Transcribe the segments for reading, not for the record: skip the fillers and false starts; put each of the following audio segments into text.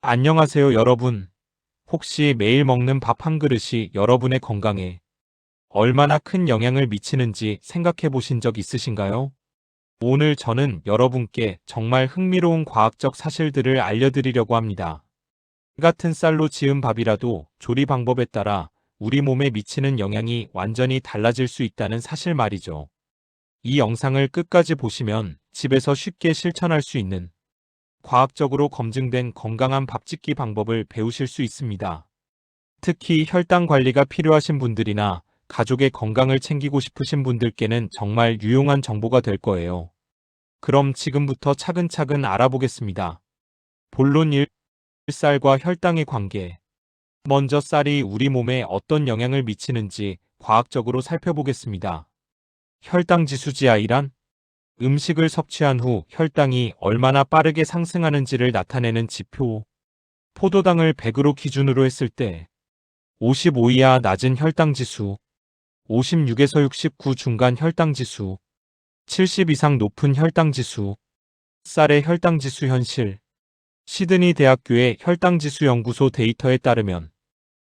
안녕하세요, 여러분. 혹시 매일 먹는 밥 한 그릇이 여러분의 건강에 얼마나 큰 영향을 미치는지 생각해 보신 적 있으신가요? 오늘 저는 여러분께 정말 흥미로운 과학적 사실들을 알려드리려고 합니다. 같은 쌀로 지은 밥이라도 조리 방법에 따라 우리 몸에 미치는 영향이 완전히 달라질 수 있다는 사실 말이죠. 이 영상을 끝까지 보시면 집에서 쉽게 실천할 수 있는 과학적으로 검증된 건강한 밥 짓기 방법을 배우실 수 있습니다. 특히 혈당 관리가 필요하신 분들이나 가족의 건강을 챙기고 싶으신 분들께는 정말 유용한 정보가 될 거예요. 그럼 지금부터 차근차근 알아보겠습니다. 본론 1. 쌀과 혈당의 관계. 먼저 쌀이 우리 몸에 어떤 영향을 미치는지 과학적으로 살펴보겠습니다. 혈당 지수 GI란 음식을 섭취한 후 혈당이 얼마나 빠르게 상승하는지를 나타내는 지표. 포도당을 100으로 기준으로 했을 때 55 이하 낮은 혈당 지수, 56에서 69 중간 혈당 지수, 70 이상 높은 혈당 지수. 쌀의 혈당 지수 현실. 시드니 대학교의 혈당 지수 연구소 데이터에 따르면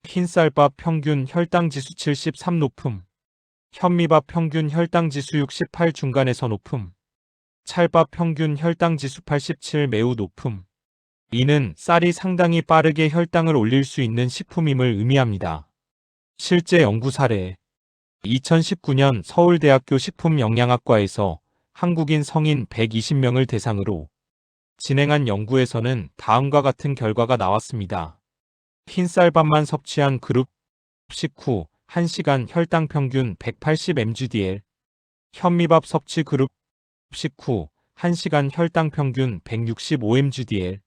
흰쌀밥 평균 혈당 지수 73 높음, 현미밥 평균 혈당 지수 68 중간에서 높음, 찰밥 평균 혈당 지수 87 매우 높음. 이는 쌀이 상당히 빠르게 혈당을 올릴 수 있는 식품임을 의미합니다. 실제 연구 사례. 2019년 서울대학교 식품영양학과에서 한국인 성인 120명을 대상으로 진행한 연구에서는 다음과 같은 결과가 나왔습니다. 흰쌀밥만 섭취한 그룹 식후 1시간 혈당 평균 180mgdl, 현미밥 섭취 그룹 식후 1시간 혈당 평균 165mgdl,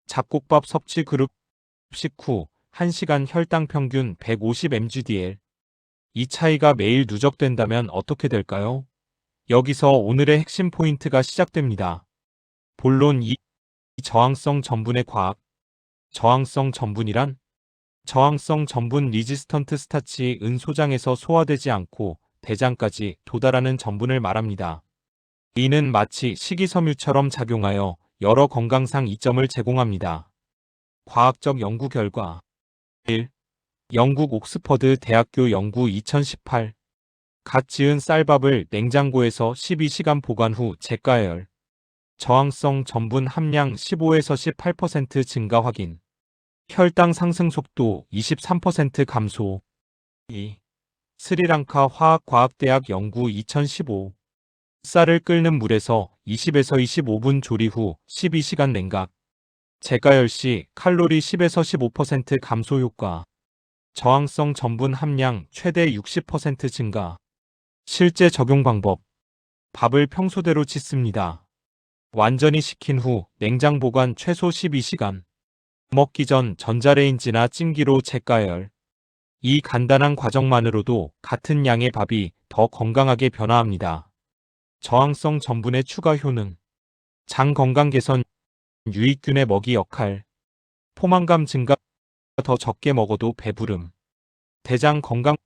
잡곡밥 섭취 그룹 식후 1시간 혈당 평균 150mgdl. 이 차이가 매일 누적된다면 어떻게 될까요? 여기서 오늘의 핵심 포인트가 시작됩니다. 본론 2. 저항성 전분의 과학. 저항성 전분이란 저항성 전분 리지스턴트 스타치 소장에서 소화되지 않고 대장까지 도달하는 전분을 말합니다. 이는 마치 식이섬유처럼 작용하여 여러 건강상 이점을 제공합니다. 과학적 연구 결과. 1. 영국 옥스퍼드 대학교 연구 2018. 갓 지은 쌀밥을 냉장고에서 12시간 보관 후 재가열. 저항성 전분 함량 15에서 18% 증가 확인. 혈당 상승 속도 23% 감소. 2. 스리랑카 화학과학대학 연구 2015. 쌀을 끓는 물에서 20에서 25분 조리 후 12시간 냉각. 재가열 시 칼로리 10에서 15% 감소 효과. 저항성 전분 함량 최대 60% 증가. 실제 적용 방법. 밥을 평소대로 짓습니다. 완전히 식힌 후 냉장 보관 최소 12시간. 먹기 전 전자레인지나 찜기로 재가열. 이 간단한 과정만으로도 같은 양의 밥이 더 건강하게 변화합니다. 저항성 전분의 추가 효능. 장 건강 개선, 유익균의 먹이 역할. 포만감 증가, 더 적게 먹어도 배부름. 대장 건강,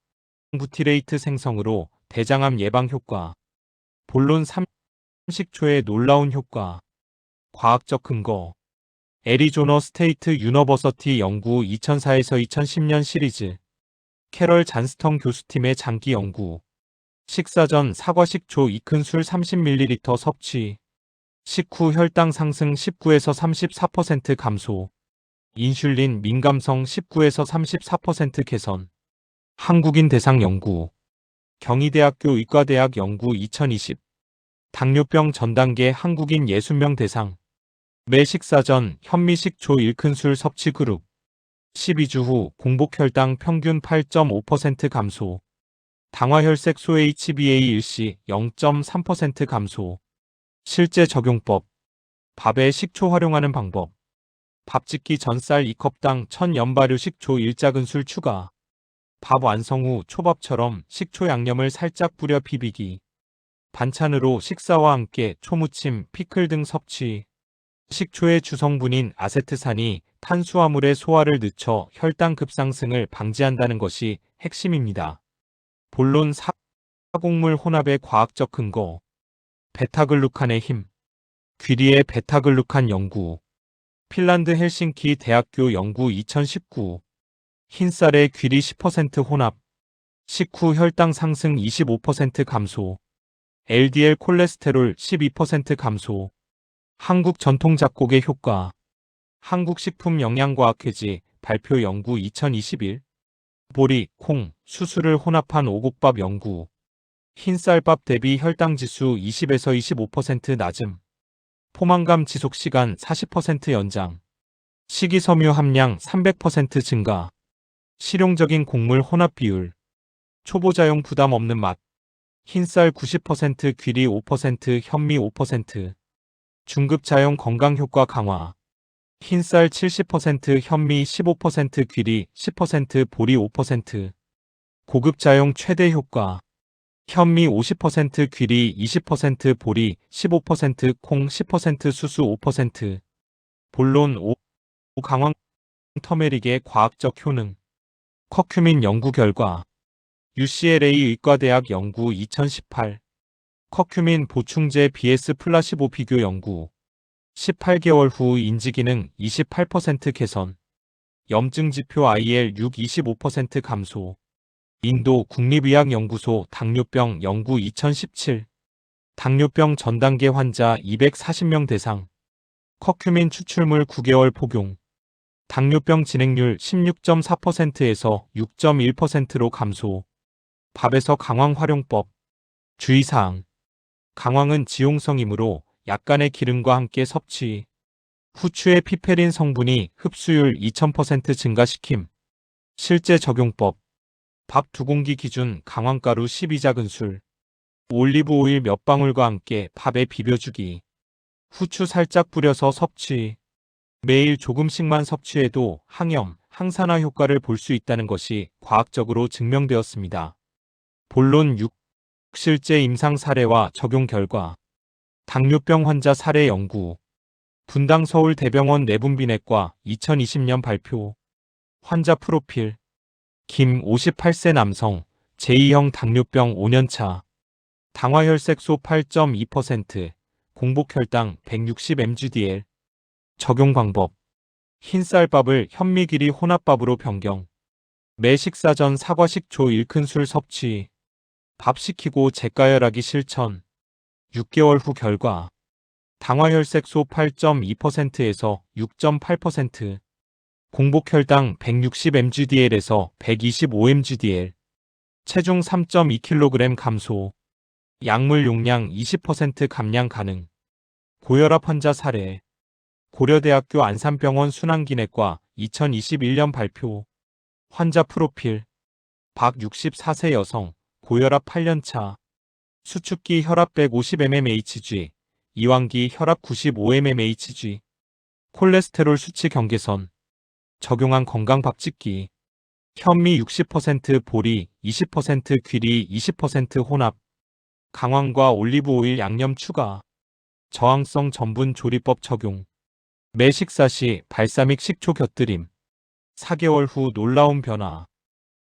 부티레이트 생성으로 대장암 예방 효과. 본론 3. 식초의 놀라운 효과. 과학적 근거. 애리조너 스테이트 유너버서티 연구 2004에서 2010년 시리즈. 캐럴 잔스턴 교수팀의 장기 연구. 식사 전 사과 식초 2큰술 30ml 섭취. 식후 혈당 상승 19에서 34% 감소. 인슐린 민감성 19에서 34% 개선. 한국인 대상 연구. 경희대학교 의과대학 연구 2020. 당뇨병 전 단계 한국인 60명 대상. 매 식사 전 현미식초 1큰술 섭취 그룹. 12주 후 공복 혈당 평균 8.5% 감소. 당화혈색소 HbA1c 0.3% 감소. 실제 적용법. 밥에 식초 활용하는 방법. 밥 짓기 전 쌀 2컵당 1000연 발효 식초 1작은술 추가. 밥 완성 후 초밥처럼 식초 양념을 살짝 뿌려 비비기. 반찬으로 식사와 함께 초무침, 피클 등 섭취. 식초의 주성분인 아세트산이 탄수화물의 소화를 늦춰 혈당 급상승을 방지한다는 것이 핵심입니다. 본론 4. 곡물 혼합의 과학적 근거. 베타글루칸의 힘. 귀리의 베타글루칸 연구. 핀란드 헬싱키 대학교 연구 2019. 흰쌀의 귀리 10% 혼합. 식후 혈당 상승 25% 감소. LDL 콜레스테롤 12% 감소. 한국 전통 잡곡의 효과. 한국식품영양과학회지 발표 연구 2021. 보리, 콩, 수수를 혼합한 오곡밥 연구. 흰쌀밥 대비 혈당지수 20에서 25% 낮음. 포만감 지속시간 40% 연장. 식이섬유 함량 300% 증가. 실용적인 곡물 혼합 비율. 초보자용 부담 없는 맛. 흰쌀 90%, 귀리 5%, 현미 5%. 중급자용 건강효과 강화. 흰쌀 70%, 현미 15%, 귀리 10%, 보리 5%. 고급자용 최대 효과. 현미 50%, 귀리 20%, 보리 15%, 콩 10%, 수수 5%. 본론 5. 강황 터메릭의 과학적 효능. 커큐민 연구 결과. UCLA 의과대학 연구 2018. 커큐민 보충제 vs 플라시보 비교 연구. 18개월 후 인지기능 28% 개선. 염증지표 IL-6 25% 감소. 인도 국립의학연구소 당뇨병 연구 2017. 당뇨병 전단계 환자 240명 대상. 커큐민 추출물 9개월 복용. 당뇨병 진행률 16.4%에서 6.1%로 감소. 밥에서 강황 활용법. 주의사항. 강황은 지용성이므로 약간의 기름과 함께 섭취. 후추의 피페린 성분이 흡수율 2000% 증가시킴. 실제 적용법. 밥 2공기 기준 강황가루 12작은술. 올리브 오일 몇 방울과 함께 밥에 비벼주기. 후추 살짝 뿌려서 섭취. 매일 조금씩만 섭취해도 항염, 항산화 효과를 볼 수 있다는 것이 과학적으로 증명되었습니다. 본론 6. 실제 임상 사례와 적용 결과. 당뇨병 환자 사례 연구. 분당 서울대병원 내분비내과 2020년 발표. 환자 프로필. 김 58세 남성, 제2형 당뇨병 5년차. 당화혈색소 8.2%, 공복혈당 160mg/dl. 적용 방법. 흰쌀밥을 현미기리 혼합밥으로 변경. 매 식사 전 사과식초 1큰술 섭취. 밥 식히고 재가열하기 실천. 6개월 후 결과. 당화혈색소 8.2%에서 6.8%. 공복혈당 160mg/dl에서 125mg/dl. 체중 3.2kg 감소. 약물 용량 20% 감량 가능. 고혈압 환자 사례. 고려대학교 안산병원 순환기내과 2021년 발표. 환자 프로필. 박 64세 여성, 고혈압 8년차. 수축기 혈압 150mmHg, 이완기 혈압 95mmHg. 콜레스테롤 수치 경계선. 적용한 건강밥 찍기. 현미 60%, 보리 20%, 귀리 20% 혼합. 강황과 올리브 오일 양념 추가. 저항성 전분 조리법 적용. 매 식사 시 발사믹 식초 곁들임. 4개월 후 놀라운 변화.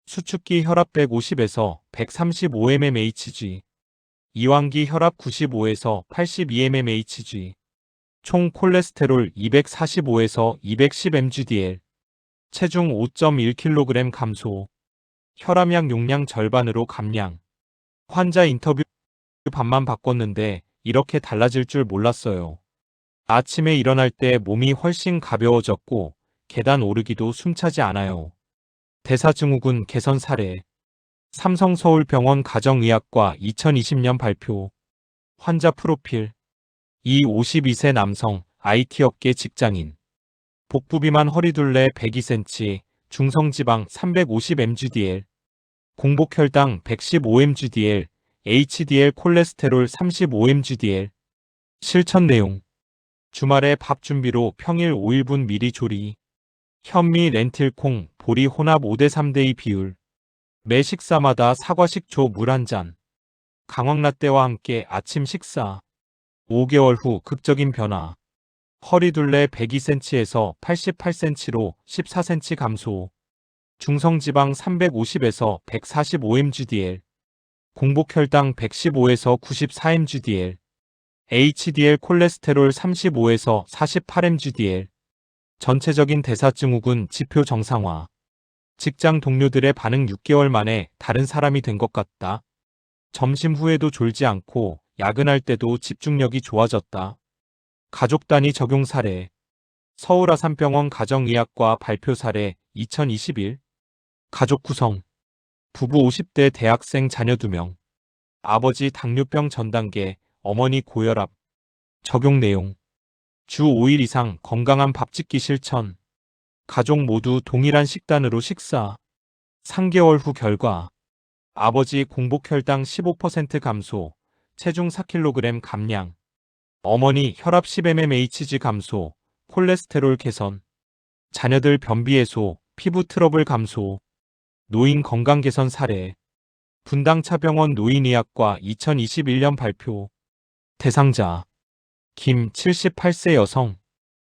수축기 혈압 150에서 135mmHg. 이완기 혈압 95에서 82mmHg. 총 콜레스테롤 245에서 210mg/dl. 체중 5.1kg 감소. 혈압약 용량 절반으로 감량. 환자 인터뷰. 밥만 바꿨는데 이렇게 달라질 줄 몰랐어요. 아침에 일어날 때 몸이 훨씬 가벼워졌고 계단 오르기도 숨차지 않아요. 대사증후군 개선 사례. 삼성서울병원 가정의학과 2020년 발표. 환자 프로필. 이 52세 남성, IT업계 직장인. 복부비만 허리둘레 102cm, 중성지방 350mg/dl. 공복혈당 115mg/dl, HDL 콜레스테롤 35mg/dl. 실천 내용. 주말에 밥 준비로 평일 5일분 미리 조리. 현미, 렌틸콩, 보리 혼합 5대3대2 비율. 매 식사마다 사과식초 물 1잔. 강황라떼와 함께 아침 식사. 5개월 후 극적인 변화. 허리둘레 102cm에서 88cm로 14cm 감소. 중성지방 350에서 145mg/dl. 공복혈당 115에서 94mg/dl. HDL 콜레스테롤 35에서 48mg/dl. 전체적인 대사증후군 지표 정상화. 직장 동료들의 반응 6개월 만에 다른 사람이 된 것 같다. 점심 후에도 졸지 않고 야근할 때도 집중력이 좋아졌다. 가족 단위 적용 사례. 서울 아산병원 가정의학과 발표 사례 2021. 가족 구성. 부부 50대 대학생 자녀 2명. 아버지 당뇨병 전 단계, 어머니 고혈압. 적용 내용. 주 5일 이상 건강한 밥 짓기 실천. 가족 모두 동일한 식단으로 식사. 3개월 후 결과. 아버지 공복 혈당 15% 감소, 체중 4kg 감량. 어머니 혈압 10mmHg 감소, 콜레스테롤 개선. 자녀들 변비 해소, 피부 트러블 감소. 노인 건강 개선 사례. 분당차병원 노인의학과 2021년 발표. 대상자. 김 78세 여성.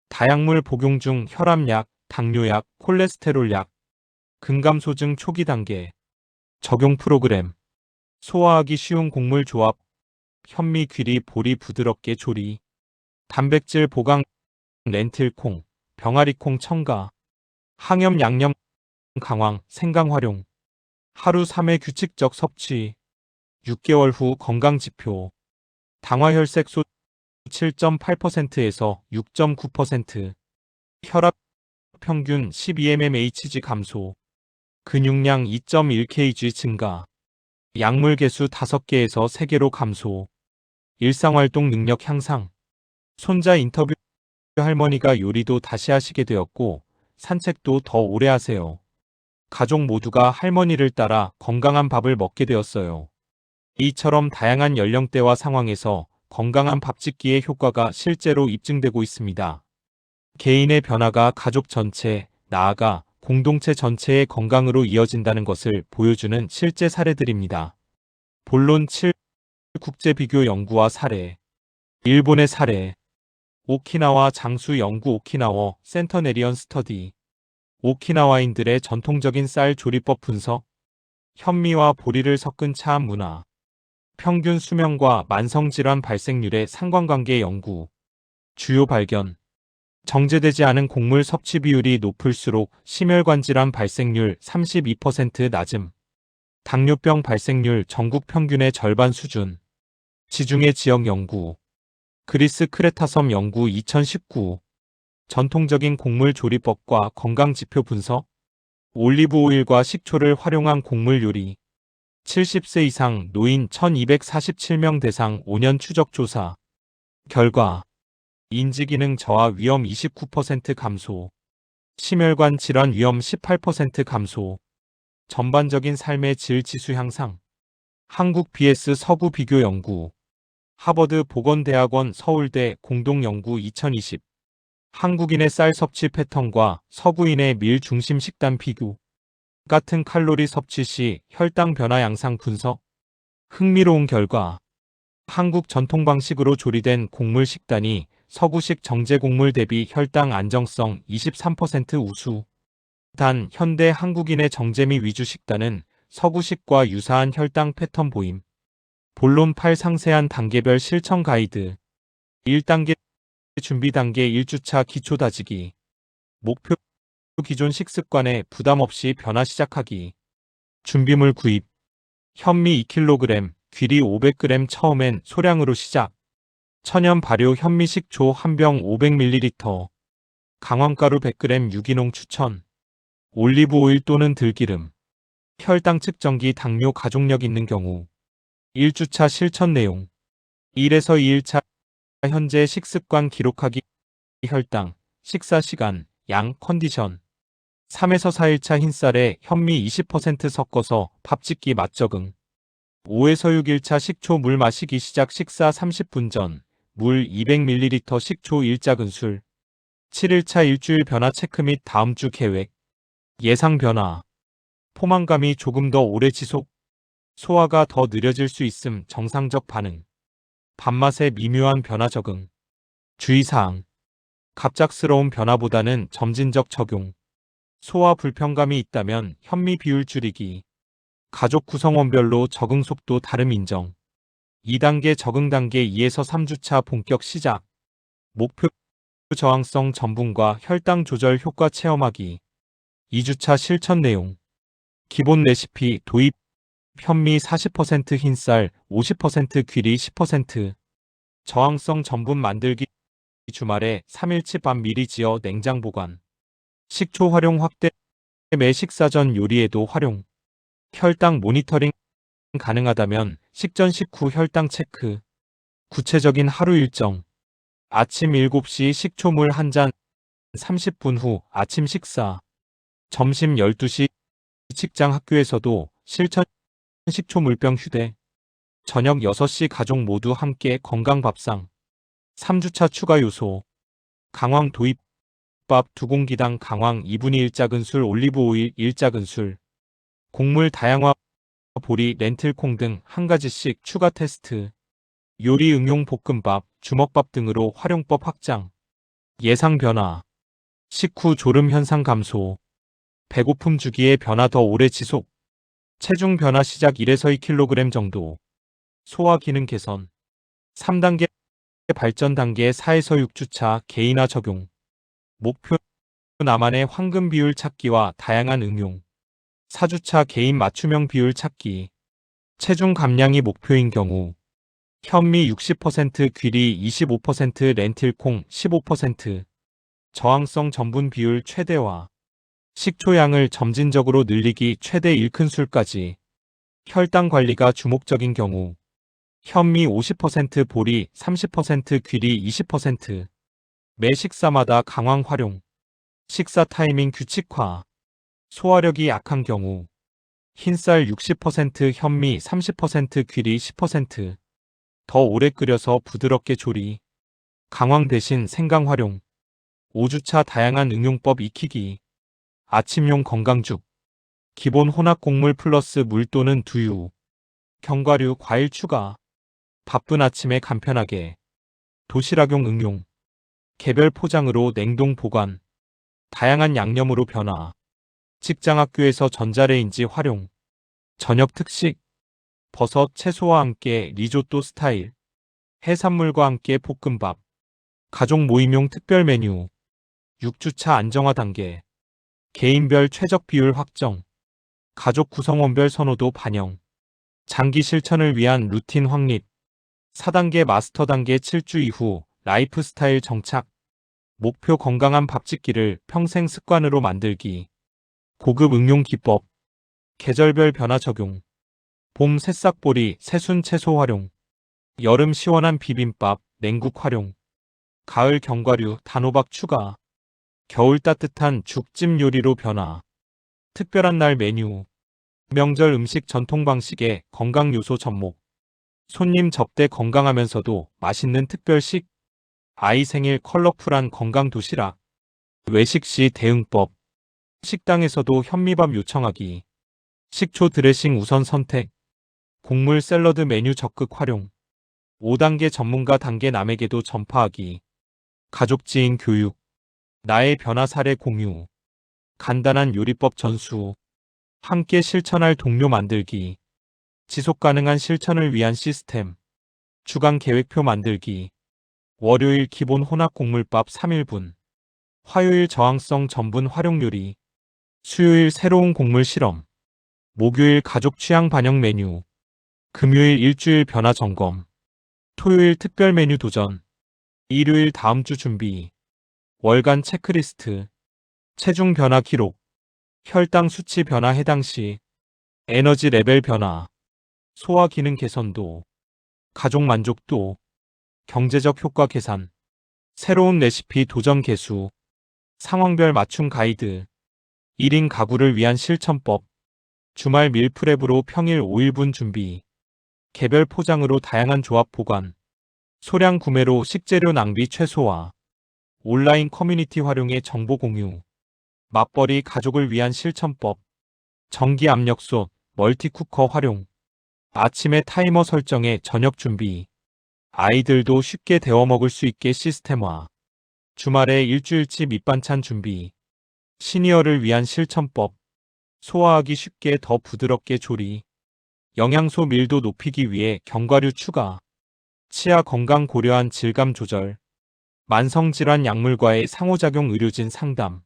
다약물 복용 중 혈압약, 당뇨약, 콜레스테롤약. 근감소증 초기 단계. 적용 프로그램. 소화하기 쉬운 곡물 조합. 현미 귀리 보리 부드럽게 조리. 단백질 보강. 렌틸콩, 병아리콩 첨가. 항염 양념 강황, 생강 활용. 하루 3회 규칙적 섭취. 6개월 후 건강지표. 당화혈색소 7.8%에서 6.9%. 혈압 평균 12mmHg 감소. 근육량 2.1kg 증가. 약물 개수 5개에서 3개로 감소. 일상활동 능력 향상. 손자 인터뷰. 할머니가 요리도 다시 하시게 되었고 산책도 더 오래 하세요. 가족 모두가 할머니를 따라 건강한 밥을 먹게 되었어요. 이처럼 다양한 연령대와 상황에서 건강한 밥 짓기의 효과가 실제로 입증되고 있습니다. 개인의 변화가 가족 전체, 나아가 공동체 전체의 건강으로 이어진다는 것을 보여주는 실제 사례들입니다. 본론 7. 국제 비교 연구와 사례. 일본의 사례. 오키나와 장수 연구 오키나워 센터네리언 스터디. 오키나와인들의 전통적인 쌀 조리법 분석. 현미와 보리를 섞은 차 문화. 평균 수명과 만성질환 발생률의 상관관계 연구. 주요 발견. 정제되지 않은 곡물 섭취 비율이 높을수록 심혈관 질환 발생률 32% 낮음. 당뇨병 발생률 전국 평균의 절반 수준. 지중해 지역 연구. 그리스 크레타섬 연구 2019. 전통적인 곡물 조리법과 건강지표 분석. 올리브 오일과 식초를 활용한 곡물 요리. 70세 이상 노인 1247명 대상 5년 추적 조사. 결과. 인지기능 저하 위험 29% 감소. 심혈관 질환 위험 18% 감소. 전반적인 삶의 질 지수 향상. 한국 vs 서구 비교 연구. 하버드 보건대학원 서울대 공동연구 2020. 한국인의 쌀 섭취 패턴과 서구인의 밀 중심 식단 비교. 같은 칼로리 섭취 시 혈당 변화 양상 분석. 흥미로운 결과. 한국 전통 방식으로 조리된 곡물 식단이 서구식 정제 곡물 대비 혈당 안정성 23% 우수. 단 현대 한국인의 정제미 위주 식단은 서구식과 유사한 혈당 패턴 보임. 본론 8 상세한 단계별 실천 가이드. 1단계 준비 단계 1주차 기초 다지기. 목표 기존 식습관에 부담 없이 변화 시작하기. 준비물 구입. 현미 2kg, 귀리 500g 처음엔 소량으로 시작. 천연 발효 현미 식초 1병 500ml. 강황가루 100g 유기농 추천. 올리브 오일 또는 들기름. 혈당 측정기 당뇨 가족력 있는 경우. 1주차 실천 내용. 1에서 2일차 현재 식습관 기록하기. 혈당, 식사 시간, 양, 컨디션. 3에서 4일차 흰쌀에 현미 20% 섞어서 밥 짓기 맛 적응. 5에서 6일차 식초 물 마시기 시작 식사 30분 전. 물 200ml 식초 1작은술. 7일차 일주일 변화 체크 및 다음 주 계획. 예상 변화. 포만감이 조금 더 오래 지속. 소화가 더 느려질 수 있음 정상적 반응. 밥맛의 미묘한 변화 적응. 주의사항. 갑작스러운 변화보다는 점진적 적용. 소화 불편감이 있다면 현미 비율 줄이기. 가족 구성원별로 적응 속도 다름 인정. 2단계 적응 단계 2에서 3주차 본격 시작. 목표 저항성 전분과 혈당 조절 효과 체험하기. 2주차 실천 내용. 기본 레시피 도입. 현미 40% 흰쌀 50% 귀리 10%. 저항성 전분 만들기. 주말에 3일치 밥 미리 지어 냉장 보관. 식초 활용 확대. 매 식사 전 요리에도 활용. 혈당 모니터링 가능하다면 식전 식후 혈당 체크. 구체적인 하루 일정. 아침 7시 식초물 1잔. 30분 후 아침 식사. 점심 12시 직장 학교에서도 실천. 식초물병 휴대. 저녁 6시 가족 모두 함께 건강 밥상. 3주차 추가 요소. 강황 도입. 밥 2공기당 강황 2분의 1 작은술 올리브 오일 1 작은술. 곡물 다양화. 보리, 렌틸콩 등 한 가지씩 추가 테스트. 요리 응용 볶음밥, 주먹밥 등으로 활용법 확장. 예상 변화. 식후 졸음 현상 감소. 배고픔 주기의 변화 더 오래 지속. 체중 변화 시작 1에서 2kg 정도. 소화 기능 개선. 3단계 발전 단계 4에서 6주차 개인화 적용. 목표 나만의 황금 비율 찾기와 다양한 응용. 4주차 개인 맞춤형 비율 찾기. 체중 감량이 목표인 경우. 현미 60%, 귀리 25%, 렌틸콩 15%. 저항성 전분 비율 최대화. 식초 양을 점진적으로 늘리기 최대 1큰술까지. 혈당 관리가 주목적인 경우. 현미 50%, 보리 30%, 귀리 20%. 매 식사마다 강황 활용. 식사 타이밍 규칙화. 소화력이 약한 경우. 흰쌀 60%, 현미 30%, 귀리 10%. 더 오래 끓여서 부드럽게 조리. 강황 대신 생강 활용. 5주차 다양한 응용법 익히기. 아침용 건강죽. 기본 혼합 곡물 플러스 물 또는 두유. 견과류, 과일 추가. 바쁜 아침에 간편하게. 도시락용 응용. 개별 포장으로 냉동 보관. 다양한 양념으로 변화. 직장 학교에서 전자레인지 활용. 저녁 특식. 버섯, 채소와 함께 리조또 스타일. 해산물과 함께 볶음밥. 가족 모임용 특별 메뉴. 6주차 안정화 단계. 개인별 최적 비율 확정. 가족 구성원별 선호도 반영. 장기 실천을 위한 루틴 확립. 4단계 마스터 단계 7주 이후 라이프 스타일 정착. 목표 건강한 밥 짓기를 평생 습관으로 만들기. 고급 응용 기법. 계절별 변화 적용. 봄 새싹보리, 새순 채소 활용. 여름 시원한 비빔밥, 냉국 활용. 가을 견과류, 단호박 추가. 겨울 따뜻한 죽찜 요리로 변화. 특별한 날 메뉴. 명절 음식 전통 방식의 건강 요소 접목. 손님 접대 건강하면서도 맛있는 특별식. 아이 생일 컬러풀한 건강 도시락. 외식 시 대응법. 식당에서도 현미밥 요청하기. 식초 드레싱 우선 선택. 곡물 샐러드 메뉴 적극 활용. 5단계 전문가 단계 남에게도 전파하기. 가족 지인 교육. 나의 변화 사례 공유. 간단한 요리법 전수. 함께 실천할 동료 만들기. 지속 가능한 실천을 위한 시스템. 주간 계획표 만들기. 월요일 기본 혼합 곡물밥 3일분. 화요일 저항성 전분 활용 요리. 수요일 새로운 곡물 실험. 목요일 가족 취향 반영 메뉴. 금요일 일주일 변화 점검. 토요일 특별 메뉴 도전. 일요일 다음 주 준비. 월간 체크리스트. 체중 변화 기록. 혈당 수치 변화 해당 시. 에너지 레벨 변화. 소화 기능 개선도. 가족 만족도. 경제적 효과 계산. 새로운 레시피 도전 개수. 상황별 맞춤 가이드. 1인 가구를 위한 실천법. 주말 밀프렙으로 평일 5일분 준비. 개별 포장으로 다양한 조합 보관. 소량 구매로 식재료 낭비 최소화. 온라인 커뮤니티 활용의 정보 공유. 맞벌이 가족을 위한 실천법. 전기 압력솥, 멀티쿠커 활용. 아침에 타이머 설정해 저녁 준비. 아이들도 쉽게 데워 먹을 수 있게 시스템화. 주말에 일주일치 밑반찬 준비. 시니어를 위한 실천법. 소화하기 쉽게 더 부드럽게 조리. 영양소 밀도 높이기 위해 견과류 추가. 치아 건강 고려한 질감 조절. 만성질환 약물과의 상호작용 의료진 상담,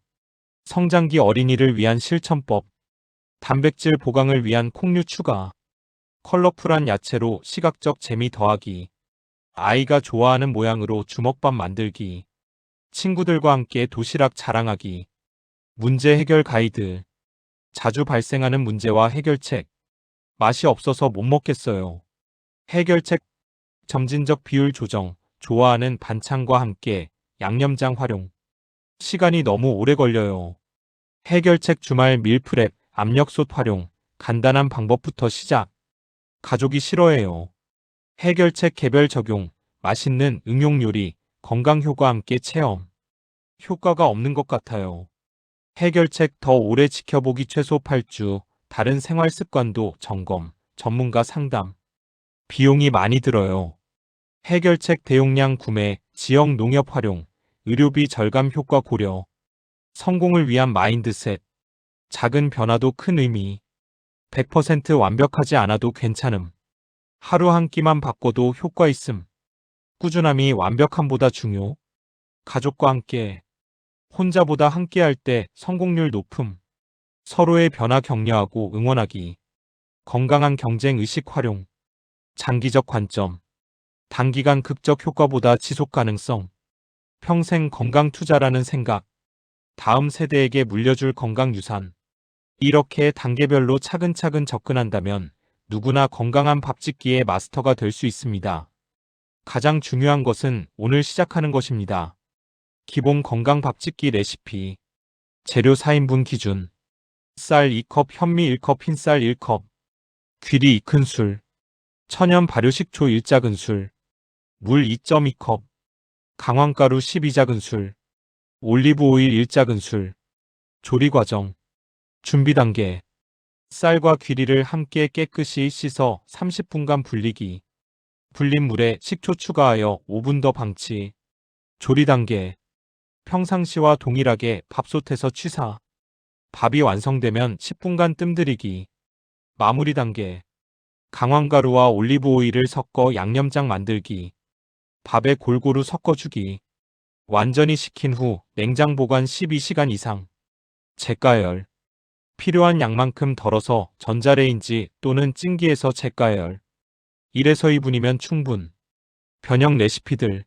성장기 어린이를 위한 실천법, 단백질 보강을 위한 콩류 추가, 컬러풀한 야채로 시각적 재미 더하기, 아이가 좋아하는 모양으로 주먹밥 만들기, 친구들과 함께 도시락 자랑하기, 문제 해결 가이드, 자주 발생하는 문제와 해결책, 맛이 없어서 못 먹겠어요. 해결책, 점진적 비율 조정, 좋아하는 반찬과 함께 양념장 활용, 시간이 너무 오래 걸려요. 해결책 주말 밀프렙, 압력솥 활용, 간단한 방법부터 시작. 가족이 싫어해요. 해결책 개별 적용, 맛있는 응용 요리, 건강 효과 함께 체험. 효과가 없는 것 같아요. 해결책 더 오래 지켜보기 최소 8주, 다른 생활 습관도 점검, 전문가 상담. 비용이 많이 들어요. 해결책 대용량 구매, 지역 농협 활용, 의료비 절감 효과 고려. 성공을 위한 마인드셋. 작은 변화도 큰 의미. 100% 완벽하지 않아도 괜찮음. 하루 한 끼만 바꿔도 효과 있음. 꾸준함이 완벽함보다 중요. 가족과 함께. 혼자보다 함께할 때 성공률 높음. 서로의 변화 격려하고 응원하기. 건강한 경쟁 의식 활용. 장기적 관점. 단기간 극적 효과보다 지속 가능성. 평생 건강 투자라는 생각. 다음 세대에게 물려줄 건강 유산. 이렇게 단계별로 차근차근 접근한다면 누구나 건강한 밥 짓기의 마스터가 될 수 있습니다. 가장 중요한 것은 오늘 시작하는 것입니다. 기본 건강 밥 짓기 레시피. 재료 4인분 기준. 쌀 2컵, 현미 1컵, 흰쌀 1컵. 귀리 2큰술. 천연 발효식초 1작은술. 물 2.2컵. 강황가루 12작은술. 올리브오일 1작은술. 조리 과정. 준비 단계. 쌀과 귀리를 함께 깨끗이 씻어 30분간 불리기. 불린 물에 식초 추가하여 5분 더 방치. 조리 단계. 평상시와 동일하게 밥솥에서 취사. 밥이 완성되면 10분간 뜸들이기. 마무리 단계. 강황가루와 올리브오일을 섞어 양념장 만들기. 밥에 골고루 섞어주기. 완전히 식힌 후 냉장 보관 12시간 이상. 재가열. 필요한 양만큼 덜어서 전자레인지 또는 찜기에서 재가열. 1에서 2분이면 충분. 변형 레시피들.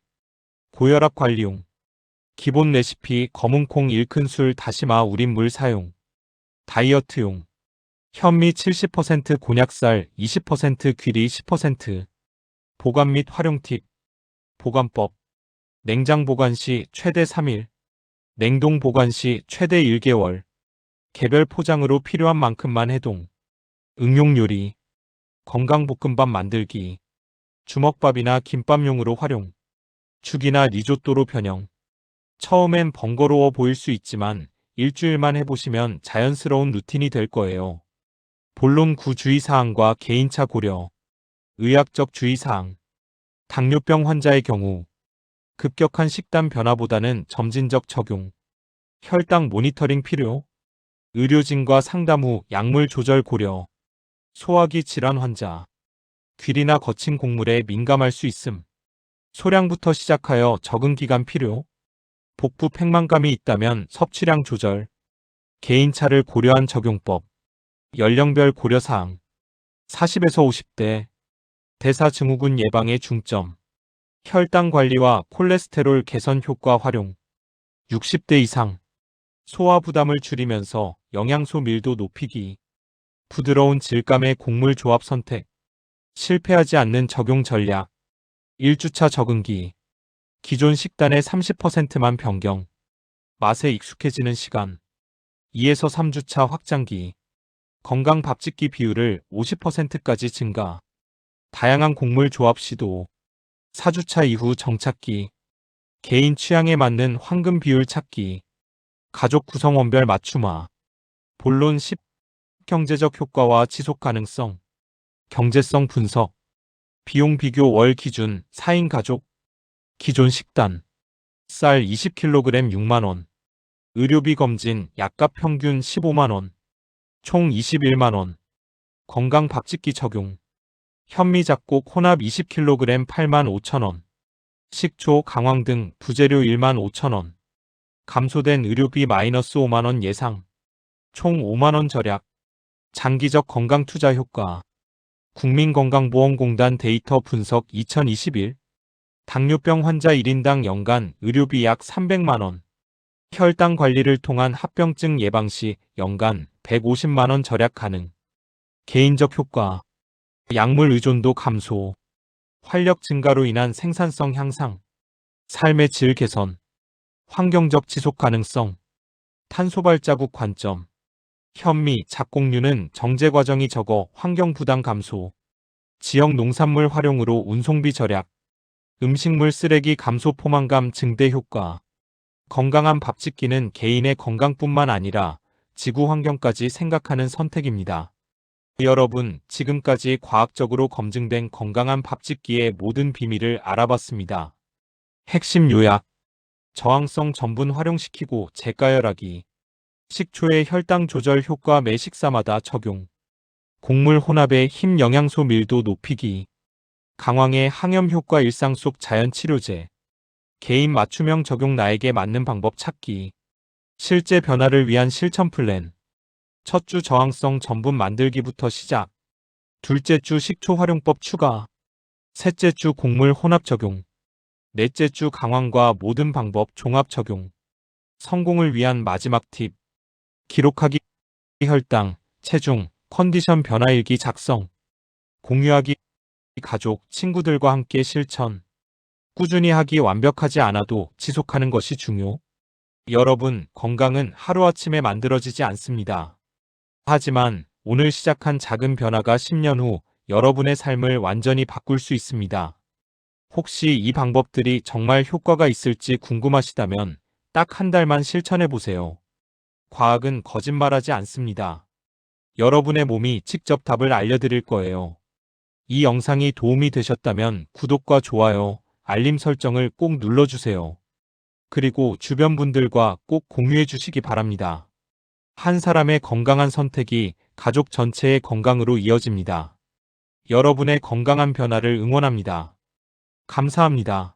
고혈압 관리용. 기본 레시피 검은콩 1큰술 다시마 우린 물 사용. 다이어트용. 현미 70% 곤약쌀 20% 귀리 10%. 보관 및 활용 팁. 보관법. 냉장 보관 시 최대 3일. 냉동 보관 시 최대 1개월. 개별 포장으로 필요한 만큼만 해동. 응용 요리. 건강볶음밥 만들기. 주먹밥이나 김밥용으로 활용. 죽이나 리조또로 변형. 처음엔 번거로워 보일 수 있지만 일주일만 해보시면 자연스러운 루틴이 될 거예요. 본론 구주의사항과 개인차 고려. 의학적 주의사항. 당뇨병 환자의 경우 급격한 식단 변화보다는 점진적 적용. 혈당 모니터링 필요. 의료진과 상담 후 약물 조절 고려. 소화기 질환 환자. 귀리나 거친 곡물에 민감할 수 있음. 소량부터 시작하여 적응 기간 필요. 복부 팽만감이 있다면 섭취량 조절. 개인차를 고려한 적용법. 연령별 고려사항. 40에서 50대. 대사증후군 예방에 중점. 혈당 관리와 콜레스테롤 개선 효과 활용. 60대 이상. 소화 부담을 줄이면서 영양소 밀도 높이기. 부드러운 질감의 곡물 조합 선택. 실패하지 않는 적용 전략. 1주차 적응기. 기존 식단의 30%만 변경. 맛에 익숙해지는 시간. 2에서 3주차 확장기. 건강 밥 짓기 비율을 50%까지 증가. 다양한 곡물 조합 시도. 4주차 이후 정착기. 개인 취향에 맞는 황금 비율 찾기. 가족 구성원별 맞춤화. 본론 10. 경제적 효과와 지속 가능성. 경제성 분석. 비용 비교 월 기준 4인 가족. 기존 식단. 쌀 20kg 6만원. 의료비 검진 약값 평균 15만원. 총 21만원. 건강 밥 짓기 적용. 현미 잡곡 혼합 20kg 85,000원. 식초, 강황 등 부재료 15,000원. 감소된 의료비 마이너스 5만원 예상. 총 5만원 절약. 장기적 건강 투자 효과. 국민건강보험공단 데이터 분석 2021. 당뇨병 환자 1인당 연간 의료비 약 300만원. 혈당 관리를 통한 합병증 예방 시 연간 150만원 절약 가능. 개인적 효과. 약물 의존도 감소. 활력 증가로 인한 생산성 향상. 삶의 질 개선. 환경적 지속 가능성. 탄소 발자국 관점. 현미, 작곡류는 정제 과정이 적어 환경 부담 감소. 지역 농산물 활용으로 운송비 절약. 음식물 쓰레기 감소 포만감 증대 효과. 건강한 밥 짓기는 개인의 건강뿐만 아니라 지구 환경까지 생각하는 선택입니다. 여러분, 지금까지 과학적으로 검증된 건강한 밥 짓기의 모든 비밀을 알아봤습니다. 핵심 요약. 저항성 전분 활용시키고 재가열하기. 식초의 혈당 조절 효과 매 식사마다 적용. 곡물 혼합의 힘 영양소 밀도 높이기. 강황의 항염 효과 일상 속 자연 치료제. 개인 맞춤형 적용 나에게 맞는 방법 찾기. 실제 변화를 위한 실천 플랜. 첫 주 저항성 전분 만들기부터 시작. 둘째 주 식초 활용법 추가. 셋째 주 곡물 혼합 적용. 넷째 주 강황과 모든 방법 종합 적용. 성공을 위한 마지막 팁. 기록하기. 혈당, 체중, 컨디션 변화 일기 작성. 공유하기. 가족, 친구들과 함께 실천. 꾸준히 하기. 완벽하지 않아도 지속하는 것이 중요. 여러분, 건강은 하루아침에 만들어지지 않습니다. 하지만 오늘 시작한 작은 변화가 10년 후 여러분의 삶을 완전히 바꿀 수 있습니다. 혹시 이 방법들이 정말 효과가 있을지 궁금하시다면 딱 한 달만 실천해 보세요. 과학은 거짓말하지 않습니다. 여러분의 몸이 직접 답을 알려드릴 거예요. 이 영상이 도움이 되셨다면 구독과 좋아요, 알림 설정을 꼭 눌러주세요. 그리고 주변 분들과 꼭 공유해 주시기 바랍니다. 한 사람의 건강한 선택이 가족 전체의 건강으로 이어집니다. 여러분의 건강한 변화를 응원합니다. 감사합니다.